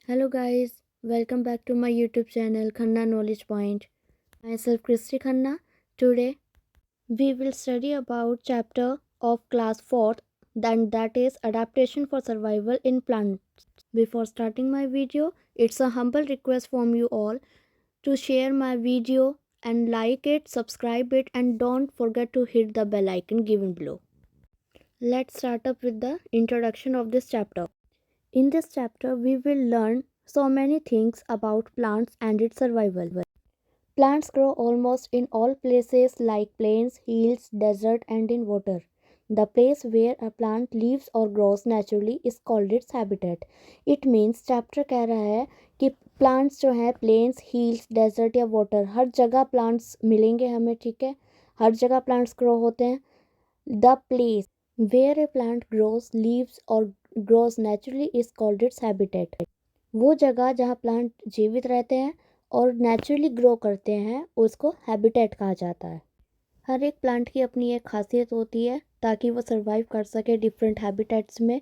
Hello guys, welcome back to my YouTube channel Khanna Knowledge Point. Myself Christy Khanna. Today we will study about chapter of class 4th that is adaptation for survival in plants. Before starting my video, it's a humble request from you all to share my video and like it, subscribe it and don't forget to hit the bell icon given below. Let's start up with the introduction of this chapter. In this chapter, we will learn so many things about plants and its survival. Plants grow almost in all places like plains, hills, desert and in water. The place where a plant lives or grows naturally is called its habitat. It means chapter कह रहा है कि plants जो है plains, hills, desert या water हर जगह plants मिलेंगे हमें, ठीक है. हर जगह plants grow होते हैं. The place where a plant grows, lives or grows naturally is called its habitat. वो जगह जहाँ प्लांट जीवित रहते हैं और नेचुरली ग्रो करते हैं उसको हैबिटेट कहा जाता है. हर एक प्लांट की अपनी एक खासियत होती है ताकि वो सर्वाइव कर सके डिफरेंट हैबिटेट्स में.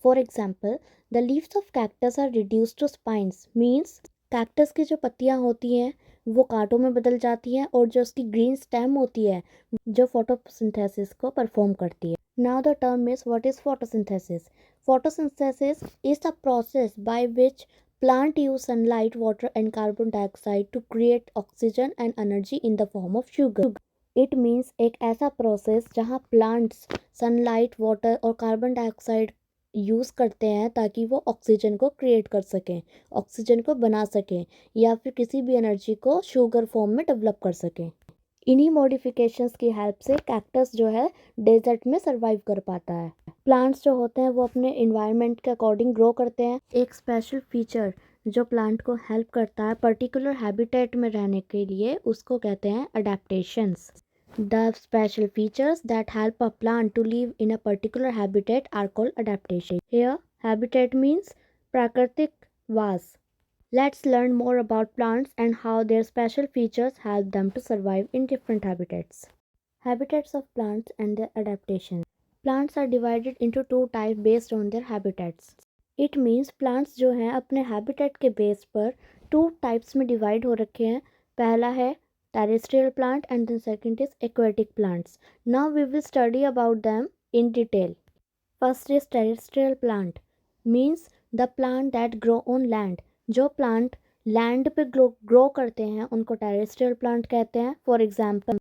For example, the leaves of cactus are reduced to spines. Means cactus की जो पत्तियां होती हैं वो कांटों में बदल जाती हैं और जो उसकी ग्रीन स्टेम होती है जो फोटोसिंथेसिस को परफॉर्म करती है. Now the term is what is photosynthesis. Photosynthesis is the process by which plant use sunlight, water and carbon dioxide to create oxygen and energy in the form of sugar. It means एक ऐसा process जहाँ plants sunlight, water और carbon dioxide use करते हैं ताकि वो oxygen को create कर सकें, ऑक्सीजन को बना सकें या फिर किसी भी एनर्जी को शुगर फॉर्म में डेवलप कर सकें. इन्हीं मॉडिफिकेशंस की हेल्प से कैक्टस जो है डेजर्ट में सर्वाइव कर पाता है. प्लांट्स जो होते हैं वो अपने इन्वायरमेंट के अकॉर्डिंग ग्रो करते हैं. एक स्पेशल फीचर जो प्लांट को हेल्प करता है पर्टिकुलर हैबिटेट में रहने के लिए उसको कहते हैं adaptations. The special features that help a plant to live in a particular habitat are called adaptation. Here habitat means प्राकृतिक वास. Let's learn more about plants and how their special features help them to survive in different habitats. Habitats of plants and their adaptations. Plants are divided into two types based on their habitats. It means plants जो हैं अपने habitat के base पर two types में divide हो रखे हैं. पहला है terrestrial plant and the second is aquatic plants. Now we will study about them in detail. First is terrestrial plant. Means the plant that grow on land. जो plant land पे grow करते हैं उनको टेरेस्ट्रियल प्लांट कहते हैं. For example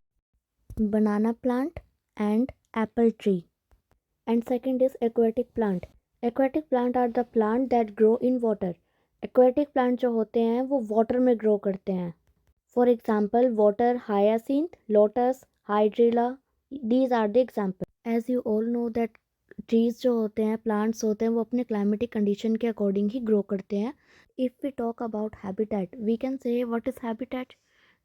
banana plant and apple tree. And second is aquatic plant. Aquatic plant are the plant that grow in water. Aquatic plant जो होते हैं वो वाटर में ग्रो करते हैं. For example water hyacinth, lotus, hydrilla. These are the example. As you all know that trees जो होते हैं, प्लांट्स होते हैं, वो अपने क्लाइमेटिक कंडीशन के अकॉर्डिंग ही ग्रो करते हैं. If we talk about habitat, we can say what is habitat?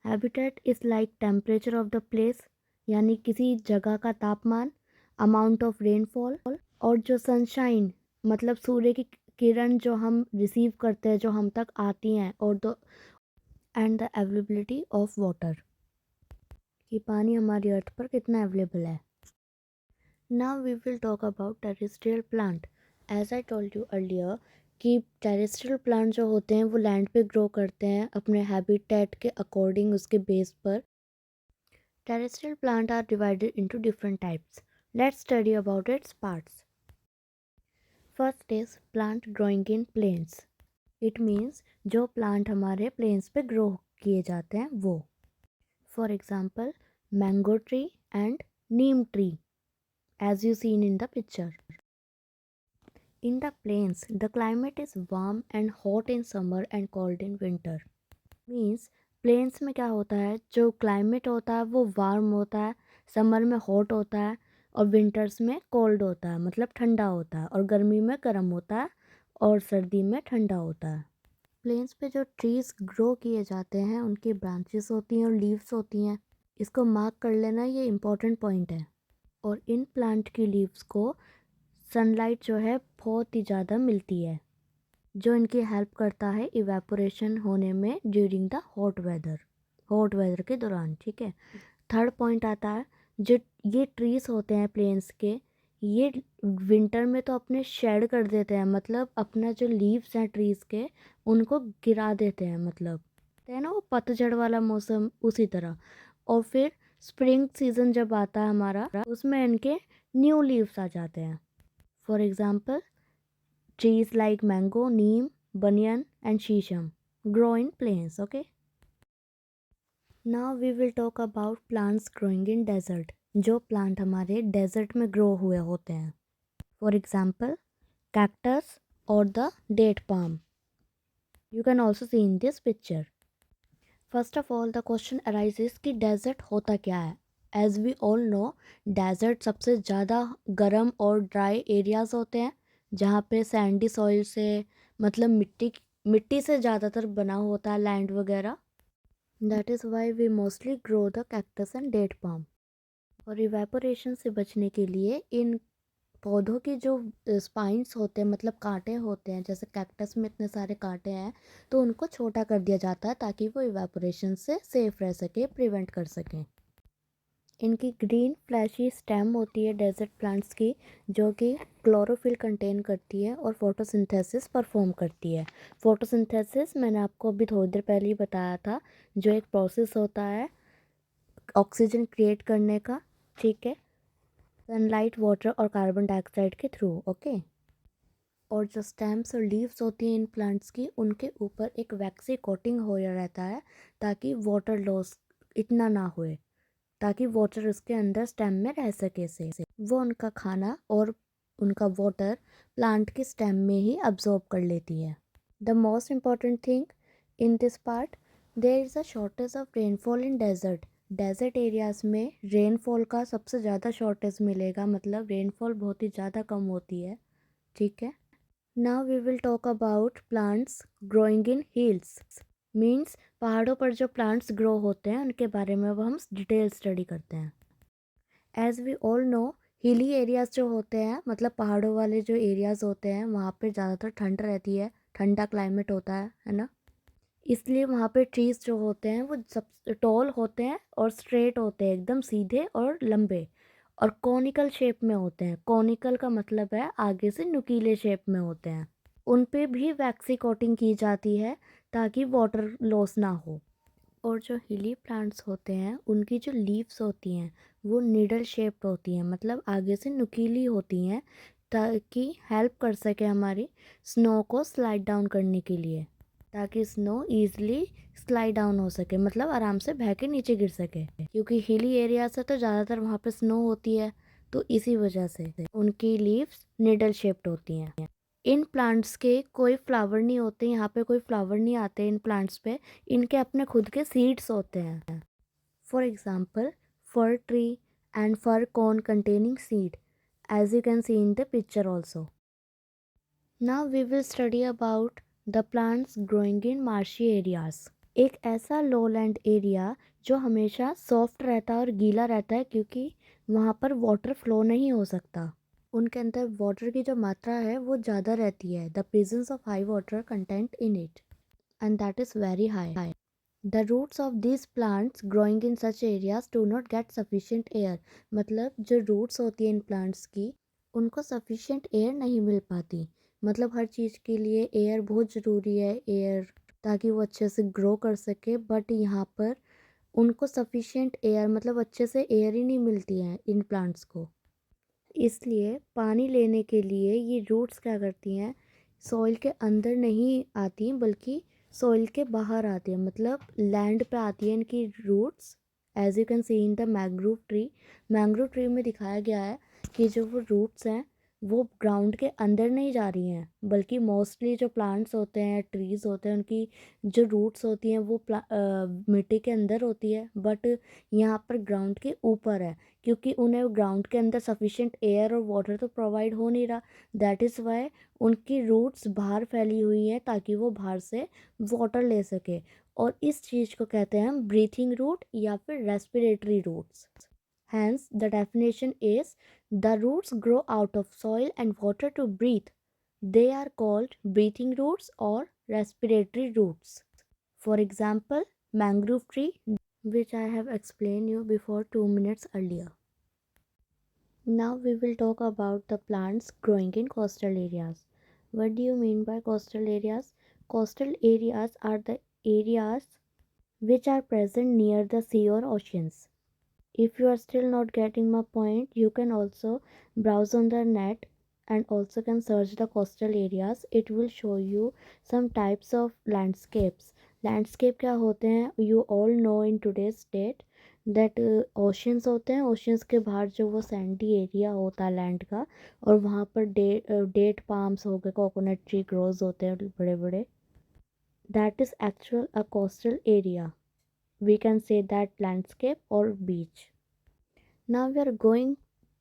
Habitat is like temperature of the place, यानी किसी जगह का तापमान, amount of rainfall और जो sunshine मतलब सूर्य की किरण जो हम रिसीव करते हैं, जो हम तक आती हैं, और the end the availability of water, कि पानी हमारी अर्थ पर कितना अवेलेबल है. Now we will talk about terrestrial plant. As I told you earlier कि टेरेस्ट्रियल प्लांट जो होते हैं वो लैंड पे ग्रो करते हैं अपने हैबिटेट के अकॉर्डिंग, उसके बेस पर. Terrestrial plant are divided into different types. Let's study about its parts. First is plant growing in plains. It means जो प्लांट हमारे प्लेन्स पे ग्रो किए जाते हैं वो. For example mango tree and neem tree as you seen in the picture. In the plains, the climate is warm and hot in summer and cold in winter. Means plains में क्या होता है, जो climate होता है वो warm होता है, summer में hot होता है और winters में cold होता है, मतलब ठंडा होता है, और गर्मी में गर्म होता है और सर्दी में ठंडा होता है. प्लेन्स पे जो ट्रीज ग्रो किए जाते हैं उनकी ब्रांचेस होती हैं और लीव्स होती हैं. इसको मार्क कर लेना, ये इम्पोर्टेंट पॉइंट है. और इन प्लांट की लीव्स को सनलाइट जो है बहुत ही ज़्यादा मिलती है, जो इनकी हेल्प करता है इवेपोरेशन होने में ड्यूरिंग द हॉट वेदर के दौरान. ठीक है. थर्ड पॉइंट आता है, जो ये ट्रीज होते हैं प्लेन्स के, ये विंटर में तो अपने शेड कर देते हैं, मतलब अपना जो लीव्स हैं ट्रीज के उनको गिरा देते हैं, मतलब है ना वो पतझड़ वाला मौसम उसी तरह। और फिर स्प्रिंग सीजन जब आता है हमारा, उसमें इनके न्यू लीव्स आ जाते हैं। For example trees like mango, neem, banyan and shisham grow in plains. Okay, now we will talk about plants growing in desert, जो प्लांट हमारे डेजर्ट में ग्रो हुए होते हैं। For example cactus or the date palm, you can also see in this picture. First of all the question arises कि desert होता क्या है। As we all know, desert सबसे ज़्यादा गर्म और ड्राई एरियाज होते हैं जहाँ पे सैंडी सॉइल से, मतलब मिट्टी से ज़्यादातर बना होता है लैंड वगैरह। That is why we mostly grow the cactus and date palm. और इवेपोरेशन से बचने के लिए इन पौधों की जो स्पाइंस होते हैं, मतलब कांटे होते हैं, जैसे कैक्टस में इतने सारे कांटे हैं, तो उनको छोटा कर दिया जाता है ताकि वो इवेपोरेशन से सेफ रह सके, प्रिवेंट कर सकें। इनकी ग्रीन फ्लैशी स्टेम होती है डेजर्ट प्लांट्स की, जो कि क्लोरोफिल कंटेन करती है और फोटोसिंथेसिस परफॉर्म करती है। फोटोसिंथेसिस मैंने आपको अभी थोड़ी देर पहले ही बताया था, जो एक प्रोसेस होता है ऑक्सीजन क्रिएट करने का, ठीक है, सनलाइट, वाटर और कार्बन डाइऑक्साइड के थ्रू। ओके, और जो स्टेम्स और लीव्स होती हैं इन प्लांट्स की, उनके ऊपर एक वैक्सी कोटिंग हो रहता है ताकि वाटर लॉस इतना ना होए, ताकि वाटर उसके अंदर स्टेम में रह सके से वो उनका खाना और उनका वाटर प्लांट के स्टेम में ही अब्जॉर्ब कर लेती है। The most important thing in this part, there is a shortage of rainfall in desert. Desert areas में रेनफॉल का सबसे ज़्यादा शॉर्टेज मिलेगा, मतलब रेनफॉल बहुत ही ज़्यादा कम होती है, ठीक है। Now we will talk about plants growing in hills, means पहाड़ों पर जो प्लांट्स ग्रो होते हैं उनके बारे में अब हम डिटेल स्टडी करते हैं। As we all know, hilly areas जो होते हैं, मतलब पहाड़ों वाले जो एरियाज होते हैं, वहाँ पे ज़्यादातर ठंड रहती है, ठंडा क्लाइमेट होता है ना। इसलिए वहाँ पे ट्रीज जो होते हैं वो सब टॉल होते हैं और स्ट्रेट होते हैं, एकदम सीधे और लंबे, और कॉनिकल शेप में होते हैं। कॉनिकल का मतलब है आगे से नुकीले शेप में होते हैं। उन पे भी वैक्सी कोटिंग की जाती है ताकि वाटर लॉस ना हो। और जो हिली प्लांट्स होते हैं उनकी जो लीव्स होती हैं वो निडल शेप्ड होती हैं, मतलब आगे से नुकीली होती हैं, ताकि हेल्प कर सके हमारी स्नो को स्लाइड डाउन करने के लिए, ताकि स्नो ईजिली स्लाइड डाउन हो सके, मतलब आराम से बह के नीचे गिर सके। क्योंकि हिली एरिया से तो ज़्यादातर वहाँ पे स्नो होती है, तो इसी वजह से उनकी लीव्स निडल शेप्ड होती हैं। इन प्लांट्स के कोई फ्लावर नहीं होते, यहाँ पे कोई फ्लावर नहीं आते इन प्लांट्स पे, इनके अपने खुद के सीड्स होते हैं। For example fir tree and fir cone containing seed, as you can see in the picture also. Now we will study about the plants growing in marshy areas. एक ऐसा lowland area जो हमेशा soft रहता है और गीला रहता है, क्योंकि वहाँ पर वाटर फ्लो नहीं हो सकता। उनके अंदर वाटर की जो मात्रा है वो ज़्यादा रहती है, the presence of high water content in it, and that is very high. The roots of this plants growing in such areas do not get sufficient air, मतलब जो रूट्स होती हैं इन प्लांट्स की, उनको सफिशिएंट एयर नहीं मिल पाती। मतलब हर चीज़ के लिए एयर बहुत ज़रूरी है, एयर, ताकि वो अच्छे से ग्रो कर सके, बट यहाँ पर उनको सफिशिएंट एयर, मतलब अच्छे से एयर ही नहीं मिलती है इन प्लांट्स को। इसलिए पानी लेने के लिए ये रूट्स क्या करती हैं, सॉइल के अंदर नहीं आती बल्कि सॉइल के बाहर आती है, मतलब लैंड पे आती है इनकी roots. As you can see in the mangrove tree, mangrove tree में दिखाया गया है कि जो वो रूट्स हैं वो ग्राउंड के अंदर नहीं जा रही हैं, बल्कि मोस्टली जो प्लांट्स होते हैं, ट्रीज़ होते हैं, उनकी जो रूट्स होती हैं वो मिट्टी के अंदर होती है, बट यहाँ पर ग्राउंड के ऊपर है, क्योंकि उन्हें ग्राउंड के अंदर सफिशिएंट एयर और वाटर तो प्रोवाइड हो नहीं रहा। दैट इज़ वाई उनकी रूट्स बाहर फैली हुई हैं, ताकि वो बाहर से वाटर ले सके। और इस चीज़ को कहते हैं हम ब्रीथिंग रूट या फिर respiratory roots. Hence the definition is the roots grow out of soil and water to breathe, they are called breathing roots or respiratory roots. For example, mangrove tree, which I have explained you before 2 minutes earlier. Now we will talk about the plants growing in coastal areas. What do you mean by coastal areas? Coastal areas are the areas which are present near the sea or oceans. If you are still not getting my point, you can also browse on the net and also can search the coastal areas. It will show you some types of landscapes. Landscape क्या होते हैं? You all know in today's date that oceans होते हैं. Oceans के बाहर जो वो sandy area होता है land का, और वहाँ पर date palms हो गए, coconut tree grows होते हैं बड़े बड़े. That is actual a coastal area. We can say that landscape or beach. Now we are going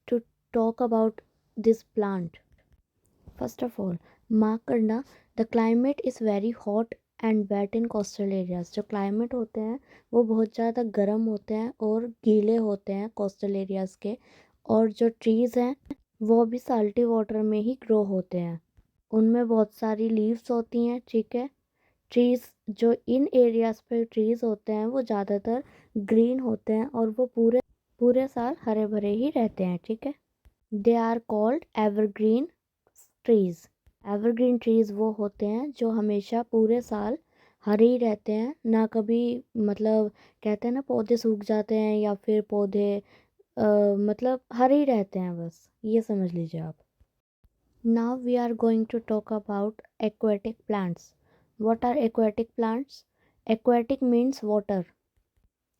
to talk about this plant. First of all, mark करना, the climate is very hot and wet in coastal areas. जो climate होते हैं वो बहुत ज़्यादा गर्म होते हैं और गीले होते हैं coastal areas के, और जो trees हैं वो भी salty water में ही grow होते हैं. उनमें बहुत सारी leaves होती हैं, ठीक है. ट्रीज़ जो इन एरियाज़ पे ट्रीज़ होते हैं वो ज़्यादातर ग्रीन होते हैं और वो पूरे पूरे साल हरे भरे ही रहते हैं, ठीक है. They are called evergreen trees. Evergreen trees वो होते हैं जो हमेशा पूरे साल हरे ही रहते हैं, ना कभी मतलब कहते हैं ना पौधे सूख जाते हैं या फिर पौधे मतलब हरे ही रहते हैं, बस ये समझ लीजिए आप. Now we are going to talk about aquatic plants. What are aquatic plants? Aquatic means water.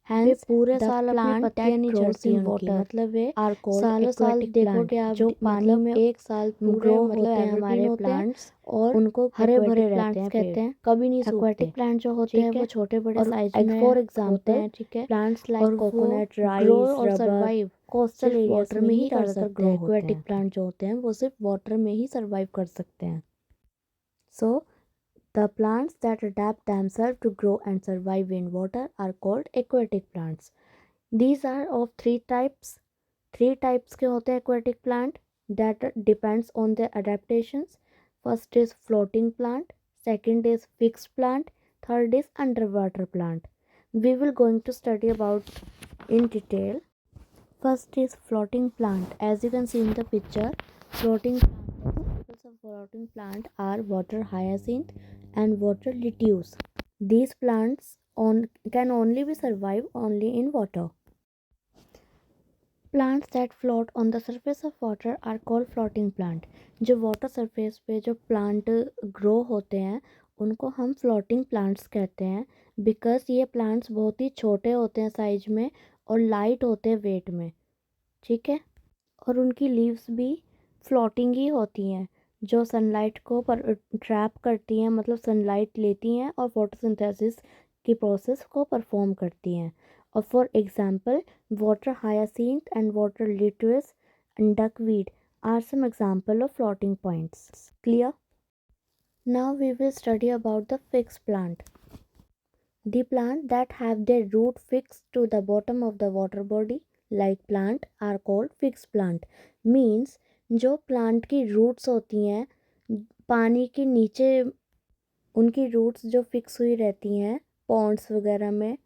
Hence, वे पूरे साल अपनी पत्तियां नहीं झड़ती उनकी, मतलब वे सालों साल देखोगे आप जो पानी में एक साल पूरे मतलब हैं हमारे प्लांट्स, और उनको हरे भरे रहते हैं, कहते हैं कभी नहीं सूखते. एक्वाटिक प्लांट जो होते हैं वो छोटे बड़े साइज में फॉर एग्जांपल होते हैं, ठीक है. प्लांट्स लाइक कोकोनट, राइस, और सर्वाइव कोस्टल एरियाज में ही कर सकते हैं. एक्वाटिक प्लांट जो होते हैं वो सिर्फ वाटर में ही सर्वाइव कर सकते हैं. सो the plants that adapt themselves to grow and survive in water are called aquatic plants. These are of three types. Three types के होते हैं aquatic plant that depends on their adaptations. First is floating plant, second is fixed plant, third is underwater plant. We will going to study about in detail. First is floating plant. As you can see in the picture, floating plant. Examples of floating plant are water hyacinth and water lettuce. These plants can only be survive only in water. Plants that float on the surface of water are called floating plant. जो water surface पे जो plant grow होते हैं उनको हम floating plants कहते हैं, because ये plants बहुत ही छोटे होते हैं साइज में और लाइट होते हैं वेट में, ठीक है. और उनकी लीव्स भी फ्लोटिंग ही होती हैं जो सनलाइट को ट्रैप करती हैं, मतलब सनलाइट लेती हैं और फोटोसिंथेसिस की प्रोसेस को परफॉर्म करती हैं. और for example water hyacinth and water lettuce and duckweed are some example of floating points. Clear? Now we will study about the fix plant. The plant that have their root fixed to the bottom of the water body like plant are called fixed plant. Means जो plant की roots होती हैं पानी के नीचे, उनकी roots जो fix हुई रहती हैं ponds वगैरह में,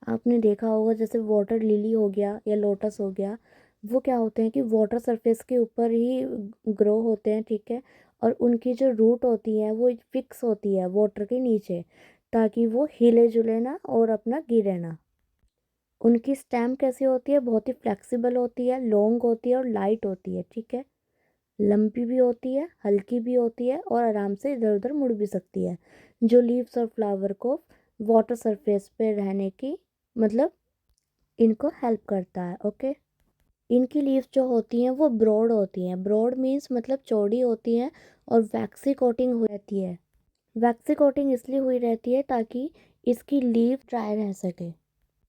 आपने देखा होगा जैसे वाटर लिली हो गया या लोटस हो गया, वो क्या होते हैं कि वाटर सरफेस के ऊपर ही ग्रो होते हैं, ठीक है. और उनकी जो रूट होती है वो फिक्स होती है वाटर के नीचे ताकि वो हिले जुले ना और अपना गिरे ना. उनकी स्टेम कैसी होती है? बहुत ही फ्लेक्सिबल होती है, लॉन्ग होती है और लाइट होती है, ठीक है. लंबी भी होती है, हल्की भी होती है और आराम से इधर उधर मुड़ भी सकती है, जो लीव्स और फ्लावर को वाटर सरफेस पे रहने की मतलब इनको हेल्प करता है. ओके. इनकी लीव्स जो होती हैं वो ब्रॉड होती हैं. ब्रॉड मीन्स मतलब चौड़ी होती हैं और वैक्सी कोटिंग हो रहती है. वैक्सी कोटिंग इसलिए हुई रहती है ताकि इसकी लीव ड्राई रह सके.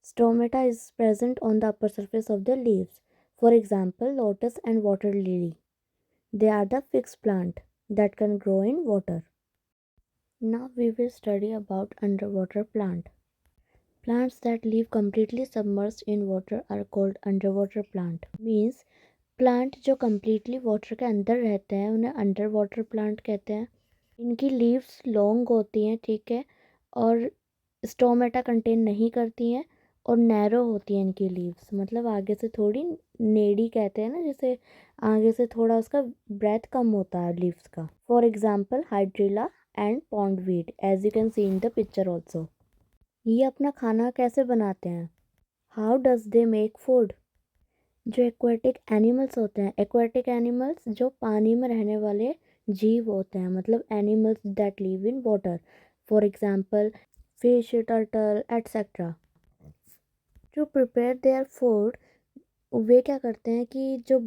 Stomata is present on the upper surface of the leaves. For example lotus and water lily. They are the fixed plant that can grow in water. Now we will study about underwater plant. Plants that live completely submerged in water are called underwater plant. Means plant जो completely water के अंदर रहते हैं उन्हें underwater plant कहते हैं. इनकी leaves long होती हैं, ठीक है, और स्टोमेटा कंटेन नहीं करती हैं और नैरो होती है इनकी लीव्स, मतलब आगे से थोड़ी नेडी कहते हैं ना, जिसे आगे से थोड़ा उसका ब्रेथ कम होता है लीव्स का। For example hydrilla and pondweed, as you can see in the picture also. ये अपना खाना कैसे बनाते हैं? How does they make food? जो एक्वेटिक एनिमल्स होते हैं, एक्वेटिक एनिमल्स जो पानी में रहने वाले जीव होते हैं, मतलब animals that live in water, for example fish, turtle etcetera. To prepare their food, वे क्या करते हैं कि जो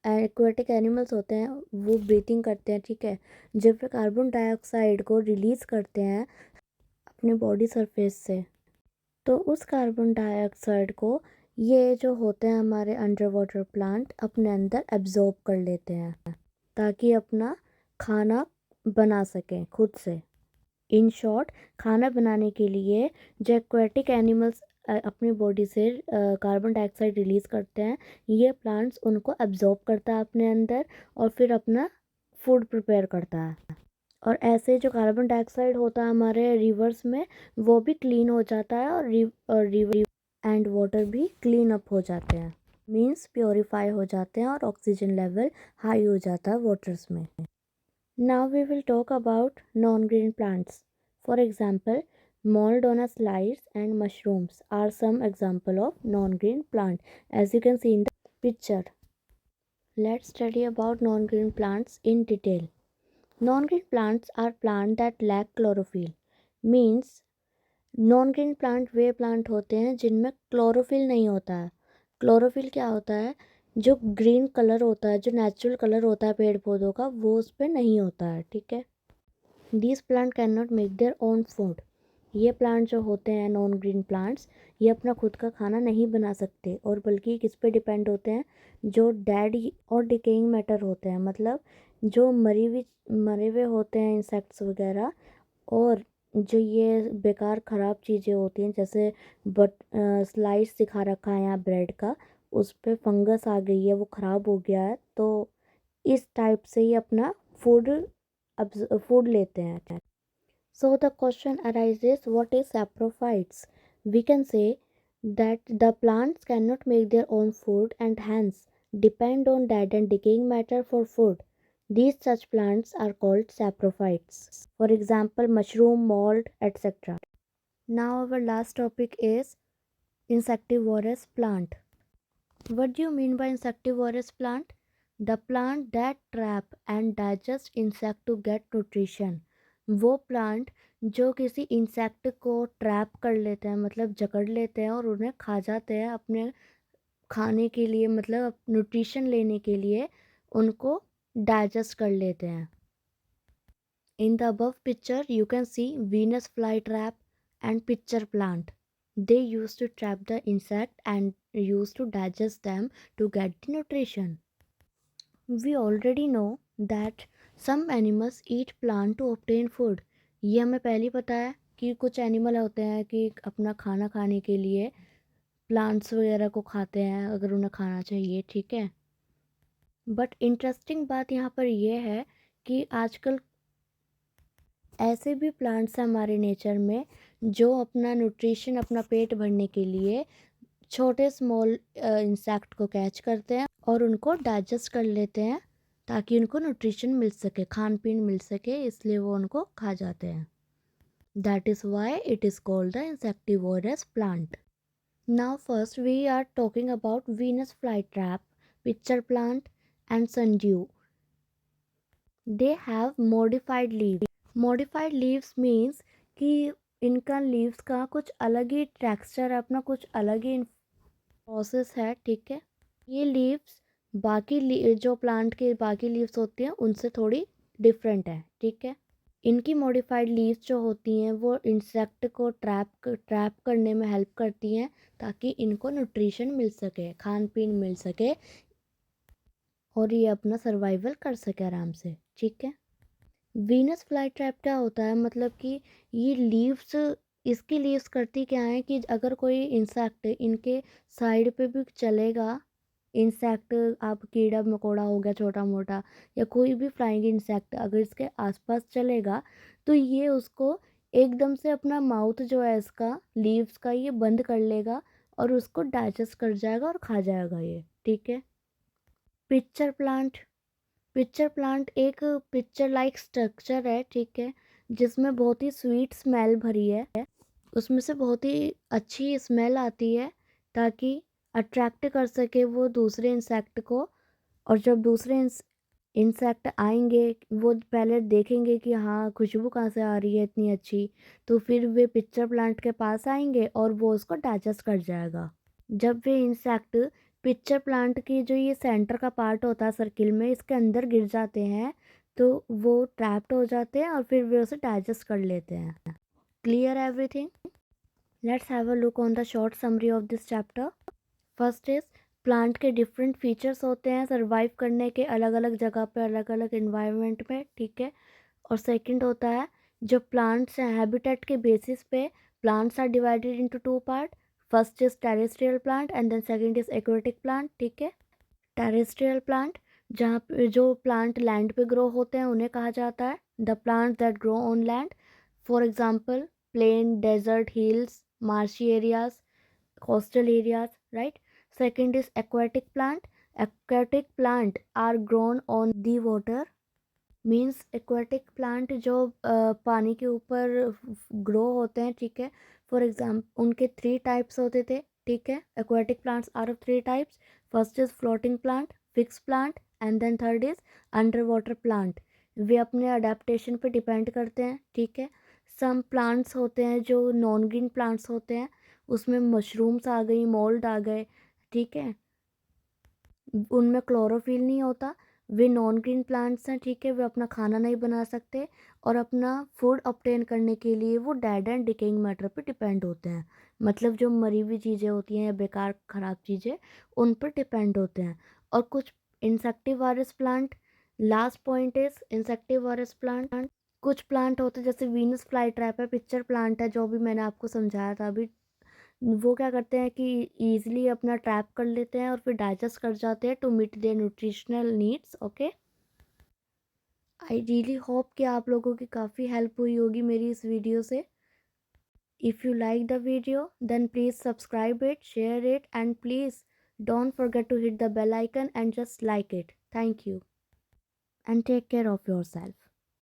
एक्वेटिक एनिमल्स होते हैं वो ब्रीथिंग करते हैं, ठीक है। जब वे कार्बन डाइऑक्साइड को रिलीज़ करते हैं अपने बॉडी सरफेस से, तो उस कार्बन डाइऑक्साइड को ये जो होते हैं हमारे अंडर वाटर प्लांट अपने अंदर एब्जॉर्ब कर लेते हैं, ताकि अपना खाना बना सकें खुद से। इन शॉर्ट, खाना बनाने के लिए जो एक्वेटिक एनिमल्स अपनी बॉडी से कार्बन डाइऑक्साइड रिलीज़ करते हैं, ये प्लांट्स उनको एब्जॉर्ब करता है अपने अंदर और फिर अपना फूड प्रिपेयर करता है। और ऐसे जो कार्बन डाइऑक्साइड होता है हमारे रिवर्स में, वो भी क्लीन हो जाता है और रिवर एंड वाटर भी क्लीन अप हो जाते हैं, मीन्स प्योरीफाई हो जाते हैं और ऑक्सीजन लेवल हाई हो जाता है वाटर्स में। Now we will talk about non-green plants. For example, Moldonus lights and mushrooms are some example of non-green plant, as you can see in the picture. Let's study about non-green plants in detail. Non-green plants are plants that lack chlorophyll. Means non-green plant way plant होते हैं जिनमें chlorophyll नहीं होता है। Chlorophyll क्या होता है? जो ग्रीन कलर होता है, जो नेचुरल कलर होता है पेड़ पौधों का, वो उस पर नहीं होता है, ठीक है। These plant can not make their own food. ये प्लांट जो होते हैं नॉन ग्रीन प्लांट्स, ये अपना खुद का खाना नहीं बना सकते और बल्कि किस पे डिपेंड होते हैं? जो डेड और डिकेइंग मैटर होते हैं, मतलब जो मरे हुए होते हैं इंसेक्ट्स वगैरह, और जो ये बेकार ख़राब चीज़ें होती हैं, जैसे स्लाइस दिखा रखा है यहाँ ब्रेड का, उस पर फंगस आ गई है, वो ख़राब हो गया है, तो इस टाइप से ही अपना फूड लेते हैं। So the question arises, what is saprophytes? We can say that the plants cannot make their own food and hence depend on dead and decaying matter for food. These such plants are called saprophytes. For example, mushroom, mold, etc. Now our last topic is insectivorous plant. What do you mean by insectivorous plant? The plant that trap and digest insect to get nutrition. वो plant जो किसी insect को trap कर लेते हैं, मतलब जकड़ लेते हैं और उन्हें खा जाते हैं अपने खाने के लिए, मतलब न्यूट्रिशन लेने के लिए उनको डाइजेस्ट कर लेते हैं। In the above picture, you can see Venus flytrap and pitcher plant. They used to trap the insect and used to digest them to get the nutrition. We already know that some animals eat plant to obtain food. ये हमें पहले ही पता है कि कुछ animal होते हैं कि अपना खाना खाने के लिए प्लांट्स वगैरह को खाते हैं अगर उन्हें खाना चाहिए, ठीक है। बट इंटरेस्टिंग बात यहाँ पर यह है कि आजकल ऐसे भी प्लांट्स हैं हमारे नेचर में जो अपना न्यूट्रिशन, अपना पेट भरने के लिए छोटे स्मॉल इंसेक्ट को कैच करते हैं और उनको डाइजेस्ट कर लेते हैं ताकि उनको न्यूट्रिशन मिल सके, खान पीन मिल सके, इसलिए वो उनको खा जाते हैं। That is why it is called the insectivorous plant. Now first we are talking about Venus flytrap, picture plant and sundew. They have modified leaves. Modified leaves means कि इनका लीव्स का कुछ अलग ही टेक्सचर है, अपना कुछ अलग ही प्रोसेस है, ठीक है। ये लीव्स जो प्लांट के बाकी लीव्स होती हैं उनसे थोड़ी डिफरेंट है, ठीक है। इनकी मॉडिफाइड लीव्स जो होती हैं वो इंसेक्ट को ट्रैप करने में हेल्प करती हैं ताकि इनको न्यूट्रिशन मिल सके, खान पीन मिल सके और ये अपना सर्वाइवल कर सके आराम से, ठीक है। वीनस फ्लाई ट्रैप क्या होता है, मतलब कि ये लीव्स, इसकी लीव्स करती क्या है कि अगर कोई इंसेक्ट इनके साइड पे भी चलेगा, इंसेक्ट आप कीड़ा मकोड़ा हो गया छोटा मोटा या कोई भी फ्लाइंग इंसेक्ट अगर इसके आसपास चलेगा तो ये उसको एकदम से अपना माउथ जो है इसका लीव्स का ये बंद कर लेगा और उसको डाइजेस्ट कर जाएगा और खा जाएगा ये, ठीक है। पिक्चर प्लांट, पिक्चर प्लांट एक पिक्चर लाइक स्ट्रक्चर है, ठीक है, जिसमें बहुत ही स्वीट स्मेल भरी है। उसमें से बहुत ही अच्छी स्मेल आती है ताकि अट्रैक्ट कर सके वो दूसरे इंसेक्ट को। और जब दूसरे इंसेक्ट आएंगे वो पहले देखेंगे कि हाँ खुशबू कहाँ से आ रही है इतनी अच्छी, तो फिर वे पिक्चर प्लांट के पास आएंगे और वो उसको डाइजेस्ट कर जाएगा। जब वे इंसेक्ट पिक्चर प्लांट की जो ये सेंटर का पार्ट होता है सर्किल में इसके अंदर गिर जाते हैं तो वो ट्रैप्ड हो जाते हैं और फिर वे उसे डाइजेस्ट कर लेते हैं। Clear everything? Let's have a look on the short summary of this chapter. First is plant के डिफरेंट फीचर्स होते हैं सर्वाइव करने के अलग अलग जगह पे अलग अलग इन्वायरमेंट में, ठीक है। और सेकंड होता है जो प्लांट्स हैं हैबिटेट के बेसिस पे plants are divided into two part. First is terrestrial plant and then second is aquatic plant, ठीक है। टेरेस्ट्रियल प्लांट जहाँ पे जो प्लांट लैंड पे ग्रो होते हैं उन्हें कहा जाता है the plant that grow on land. For example plain, desert, hills, marshy areas, coastal areas, right? Second is aquatic plant. Aquatic plant are grown on the water, means aquatic plant जो पानी के ऊपर ग्रो होते हैं, ठीक है। For example उनके 3 types होते थे, ठीक है। Aquatic plants are of 3 types. First is floating plant, fix plant and then third is under water plant. वे अपने अडेप्टेशन पे डिपेंड करते हैं, ठीक है। सम प्लांट्स होते हैं जो नॉन ग्रीन प्लांट्स होते हैं, उसमें मशरूम्स आ गई, मोल्ड आ गए, ठीक है, उनमें क्लोरोफिल नहीं होता। वे नॉन ग्रीन प्लांट्स हैं, ठीक है, वे अपना खाना नहीं बना सकते और अपना फूड ऑब्टेन करने के लिए वो डेड एंड डिकेइंग मैटर पे डिपेंड होते हैं। मतलब जो मरी हुई चीज़ें होती हैं या बेकार ख़राब चीज़ें उन पर डिपेंड होते हैं। और कुछ insectivorous plant, last point is insectivorous plant. कुछ प्लांट होते हैं जैसे वीनस फ्लाई ट्रैप है, पिक्चर प्लांट है जो भी मैंने आपको समझाया था अभी, वो क्या करते हैं कि ईजिली अपना ट्रैप कर लेते हैं और फिर डाइजेस्ट कर जाते हैं to meet their nutritional needs. Okay, I really hope कि आप लोगों की काफ़ी हेल्प हुई होगी मेरी इस वीडियो से। If you like the video then please subscribe it, share it and please don't forget to hit the bell icon and just like it. Thank you and take care of your self.